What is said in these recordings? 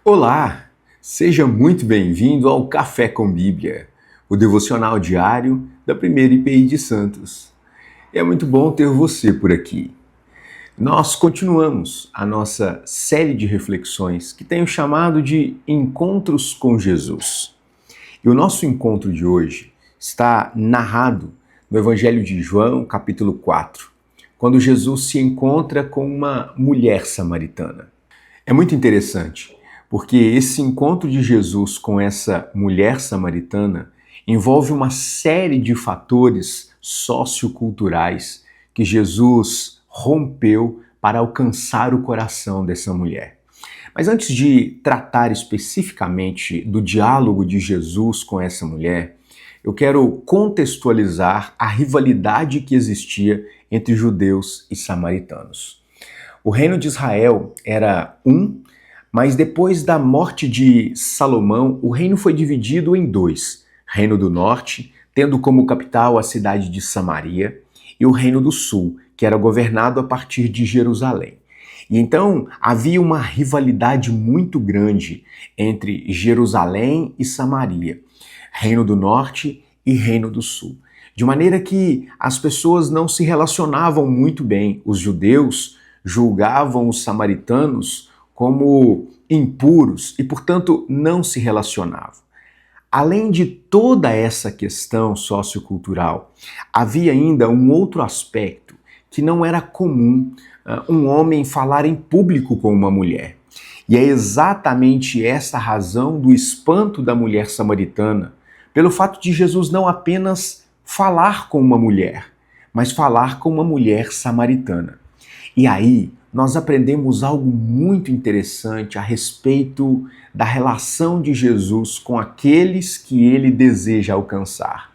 Olá, seja muito bem-vindo ao Café com Bíblia, o devocional diário da Primeira IPI de Santos. É muito bom ter você por aqui. Nós continuamos a nossa série de reflexões que tenho chamado de Encontros com Jesus. E o nosso encontro de hoje está narrado no Evangelho de João, capítulo 4, quando Jesus se encontra com uma mulher samaritana. É muito interessante, porque esse encontro de Jesus com essa mulher samaritana envolve uma série de fatores socioculturais que Jesus rompeu para alcançar o coração dessa mulher. Mas antes de tratar especificamente do diálogo de Jesus com essa mulher, eu quero contextualizar a rivalidade que existia entre judeus e samaritanos. O reino de Israel era mas depois da morte de Salomão, o reino foi dividido em dois. Reino do Norte, tendo como capital a cidade de Samaria, e o Reino do Sul, que era governado a partir de Jerusalém. E então havia uma rivalidade muito grande entre Jerusalém e Samaria, Reino do Norte e Reino do Sul. De maneira que as pessoas não se relacionavam muito bem. Os judeus julgavam os samaritanos como impuros e, portanto, não se relacionavam. Além de toda essa questão sociocultural, havia ainda um outro aspecto que não era comum um homem falar em público com uma mulher. E é exatamente essa a razão do espanto da mulher samaritana, pelo fato de Jesus não apenas falar com uma mulher, mas falar com uma mulher samaritana. E aí, nós aprendemos algo muito interessante a respeito da relação de Jesus com aqueles que ele deseja alcançar.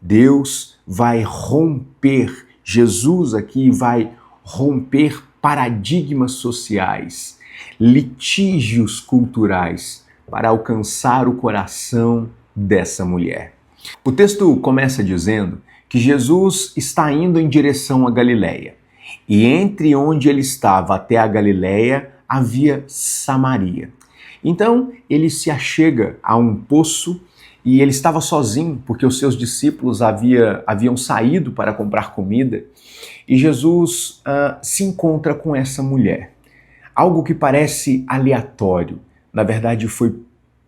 Deus vai romper, Jesus aqui vai romper paradigmas sociais, litígios culturais, para alcançar o coração dessa mulher. O texto começa dizendo que Jesus está indo em direção a Galileia. E entre onde ele estava até a Galileia havia Samaria. Então ele se achega a um poço e ele estava sozinho, porque os seus discípulos haviam saído para comprar comida. E Jesus se encontra com essa mulher. Algo que parece aleatório, na verdade foi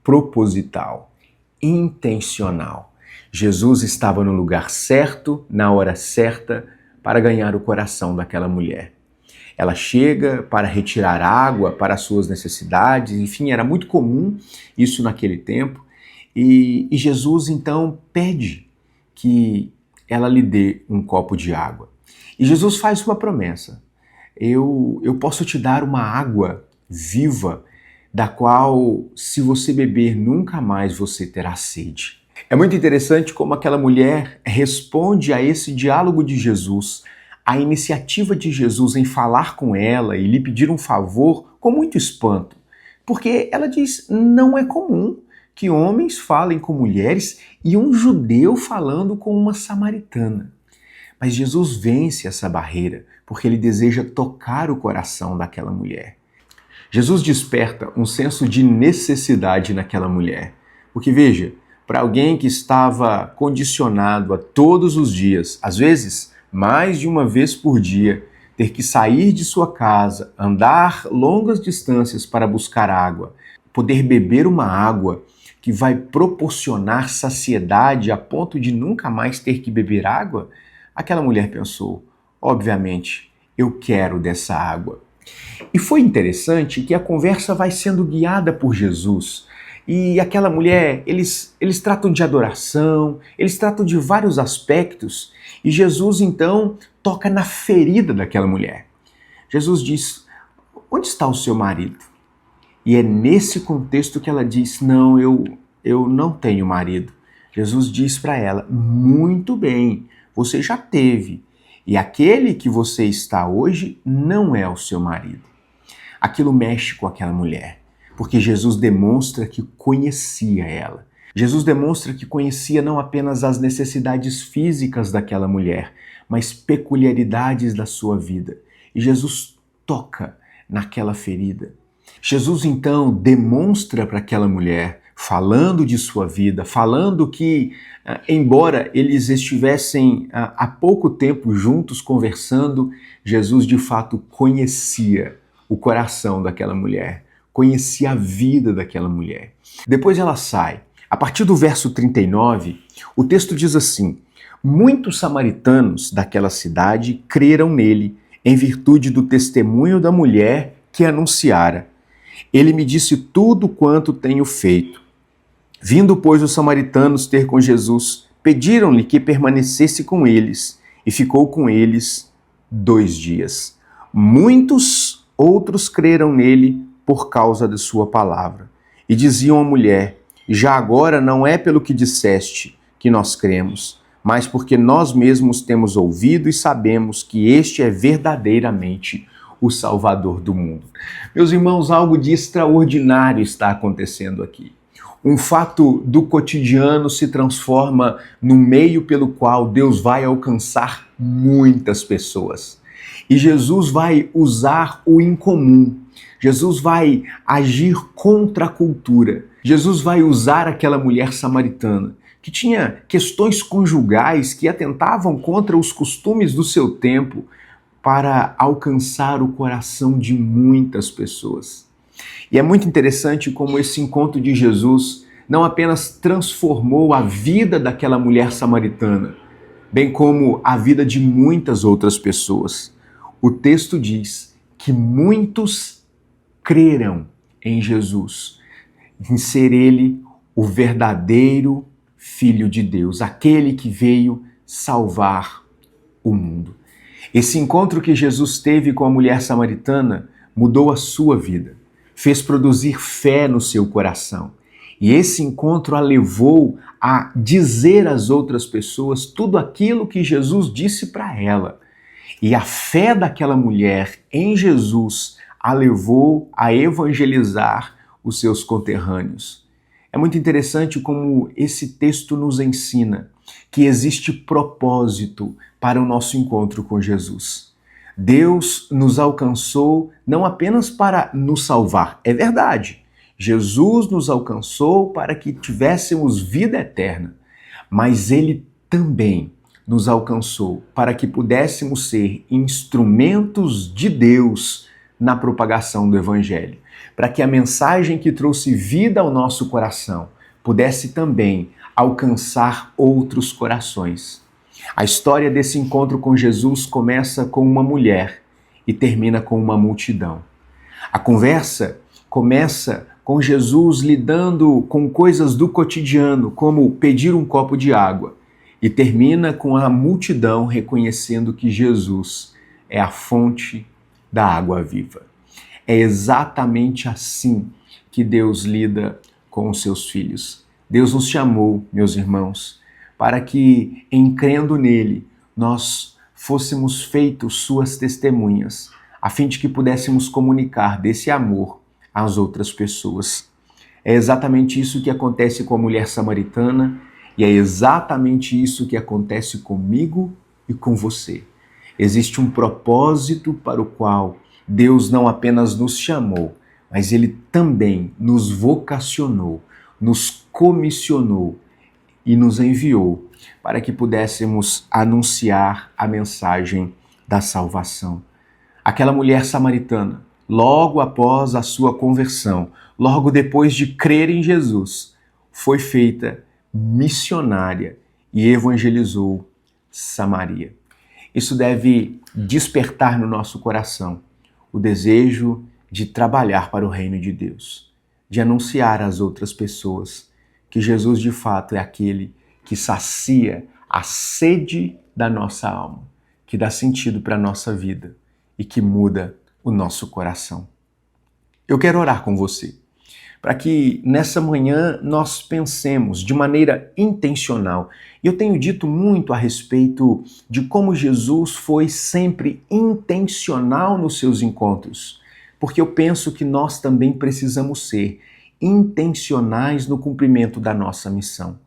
proposital, intencional. Jesus estava no lugar certo, na hora certa, para ganhar o coração daquela mulher. Ela chega para retirar água para as suas necessidades, enfim, era muito comum isso naquele tempo, e Jesus então pede que ela lhe dê um copo de água. E Jesus faz uma promessa: eu posso te dar uma água viva, da qual, se você beber, nunca mais você terá sede. É muito interessante como aquela mulher responde a esse diálogo de Jesus, a iniciativa de Jesus em falar com ela e lhe pedir um favor com muito espanto. Porque ela diz, não é comum que homens falem com mulheres e um judeu falando com uma samaritana. Mas Jesus vence essa barreira porque ele deseja tocar o coração daquela mulher. Jesus desperta um senso de necessidade naquela mulher. Porque veja, para alguém que estava condicionado a todos os dias, às vezes mais de uma vez por dia, ter que sair de sua casa, andar longas distâncias para buscar água, poder beber uma água que vai proporcionar saciedade a ponto de nunca mais ter que beber água, aquela mulher pensou, obviamente, eu quero dessa água. E foi interessante que a conversa vai sendo guiada por Jesus. E aquela mulher, eles tratam de adoração, eles tratam de vários aspectos, e Jesus então toca na ferida daquela mulher. Jesus diz, onde está o seu marido? E é nesse contexto que ela diz, não, eu não tenho marido. Jesus diz para ela, muito bem, você já teve, e aquele que você está hoje não é o seu marido. Aquilo mexe com aquela mulher. Porque Jesus demonstra que conhecia ela. Jesus demonstra que conhecia não apenas as necessidades físicas daquela mulher, mas peculiaridades da sua vida. E Jesus toca naquela ferida. Jesus então demonstra para aquela mulher, falando de sua vida, falando que, embora eles estivessem há pouco tempo juntos conversando, Jesus de fato conhecia o coração daquela mulher, conhecia a vida daquela mulher. Depois ela sai. A partir do verso 39, o texto diz assim: muitos samaritanos daquela cidade creram nele, em virtude do testemunho da mulher que anunciara. Ele me disse tudo quanto tenho feito. Vindo, pois, os samaritanos ter com Jesus, pediram-lhe que permanecesse com eles, e ficou com eles 2 dias. Muitos outros creram nele por causa de sua palavra. E diziam à mulher: já agora não é pelo que disseste que nós cremos, mas porque nós mesmos temos ouvido e sabemos que este é verdadeiramente o Salvador do mundo. Meus irmãos, algo de extraordinário está acontecendo aqui. Um fato do cotidiano se transforma no meio pelo qual Deus vai alcançar muitas pessoas. E Jesus vai usar o incomum. Jesus vai agir contra a cultura. Jesus vai usar aquela mulher samaritana que tinha questões conjugais que atentavam contra os costumes do seu tempo para alcançar o coração de muitas pessoas. E é muito interessante como esse encontro de Jesus não apenas transformou a vida daquela mulher samaritana, bem como a vida de muitas outras pessoas. O texto diz que muitos creram em Jesus, em ser ele o verdadeiro Filho de Deus, aquele que veio salvar o mundo. Esse encontro que Jesus teve com a mulher samaritana mudou a sua vida, fez produzir fé no seu coração. E esse encontro a levou a dizer às outras pessoas tudo aquilo que Jesus disse para ela. E a fé daquela mulher em Jesus a levou a evangelizar os seus conterrâneos. É muito interessante como esse texto nos ensina que existe propósito para o nosso encontro com Jesus. Deus nos alcançou não apenas para nos salvar, é verdade. Jesus nos alcançou para que tivéssemos vida eterna, mas Ele também nos alcançou para que pudéssemos ser instrumentos de Deus na propagação do Evangelho, para que a mensagem que trouxe vida ao nosso coração pudesse também alcançar outros corações. A história desse encontro com Jesus começa com uma mulher e termina com uma multidão. A conversa começa com Jesus lidando com coisas do cotidiano, como pedir um copo de água, e termina com a multidão reconhecendo que Jesus é a fonte da água viva. É exatamente assim que Deus lida com os seus filhos. Deus nos chamou, meus irmãos, para que, em crendo nele, nós fôssemos feitos suas testemunhas, a fim de que pudéssemos comunicar desse amor às outras pessoas. É exatamente isso que acontece com a mulher samaritana e é exatamente isso que acontece comigo e com você. Existe um propósito para o qual Deus não apenas nos chamou, mas Ele também nos vocacionou, nos comissionou e nos enviou para que pudéssemos anunciar a mensagem da salvação. Aquela mulher samaritana, logo após a sua conversão, logo depois de crer em Jesus, foi feita missionária e evangelizou Samaria. Isso deve despertar no nosso coração o desejo de trabalhar para o reino de Deus, de anunciar às outras pessoas que Jesus de fato é aquele que sacia a sede da nossa alma, que dá sentido para a nossa vida e que muda o nosso coração. Eu quero orar com você, para que nessa manhã nós pensemos de maneira intencional. Eu tenho dito muito a respeito de como Jesus foi sempre intencional nos seus encontros, porque eu penso que nós também precisamos ser intencionais no cumprimento da nossa missão.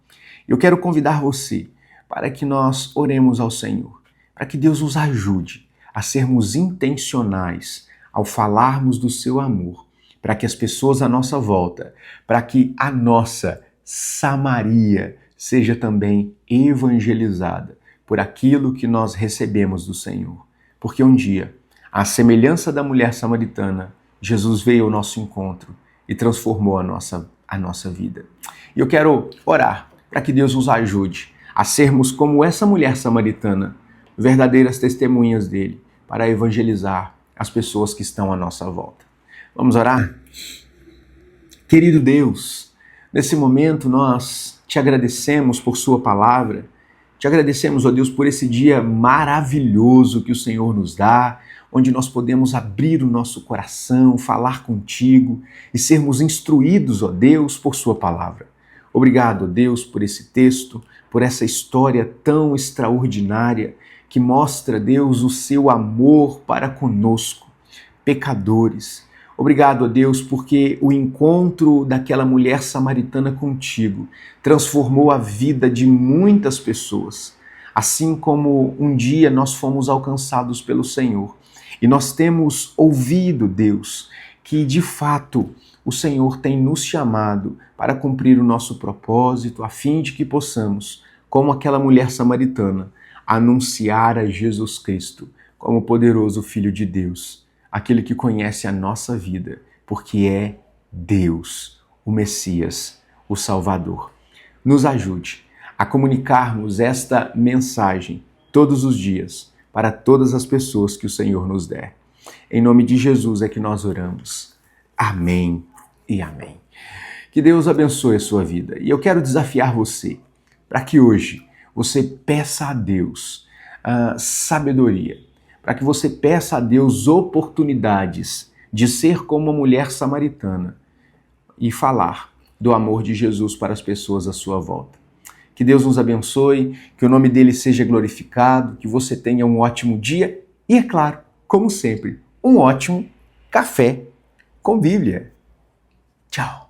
Eu quero convidar você para que nós oremos ao Senhor, para que Deus nos ajude a sermos intencionais ao falarmos do seu amor, para que as pessoas à nossa volta, para que a nossa Samaria seja também evangelizada por aquilo que nós recebemos do Senhor. Porque um dia, à semelhança da mulher samaritana, Jesus veio ao nosso encontro e transformou a nossa vida. E eu quero orar para que Deus nos ajude a sermos como essa mulher samaritana, verdadeiras testemunhas dele, para evangelizar as pessoas que estão à nossa volta. Vamos orar? Querido Deus, nesse momento nós te agradecemos por sua palavra, te agradecemos, ó Deus, por esse dia maravilhoso que o Senhor nos dá, onde nós podemos abrir o nosso coração, falar contigo e sermos instruídos, ó Deus, por sua palavra. Obrigado, ó Deus, por esse texto, por essa história tão extraordinária que mostra, Deus, o seu amor para conosco, pecadores. Obrigado, ó Deus, porque o encontro daquela mulher samaritana contigo transformou a vida de muitas pessoas, assim como um dia nós fomos alcançados pelo Senhor. E nós temos ouvido, Deus, que de fato o Senhor tem nos chamado para cumprir o nosso propósito, a fim de que possamos, como aquela mulher samaritana, anunciar a Jesus Cristo como poderoso Filho de Deus, aquele que conhece a nossa vida, porque é Deus, o Messias, o Salvador. Nos ajude a comunicarmos esta mensagem todos os dias para todas as pessoas que o Senhor nos der. Em nome de Jesus é que nós oramos. Amém e amém. Que Deus abençoe a sua vida. E eu quero desafiar você para que hoje você peça a Deus sabedoria, para que você peça a Deus oportunidades de ser como uma mulher samaritana e falar do amor de Jesus para as pessoas à sua volta. Que Deus nos abençoe, que o nome dele seja glorificado, que você tenha um ótimo dia e, é claro, como sempre, um ótimo café com Bíblia. Tchau!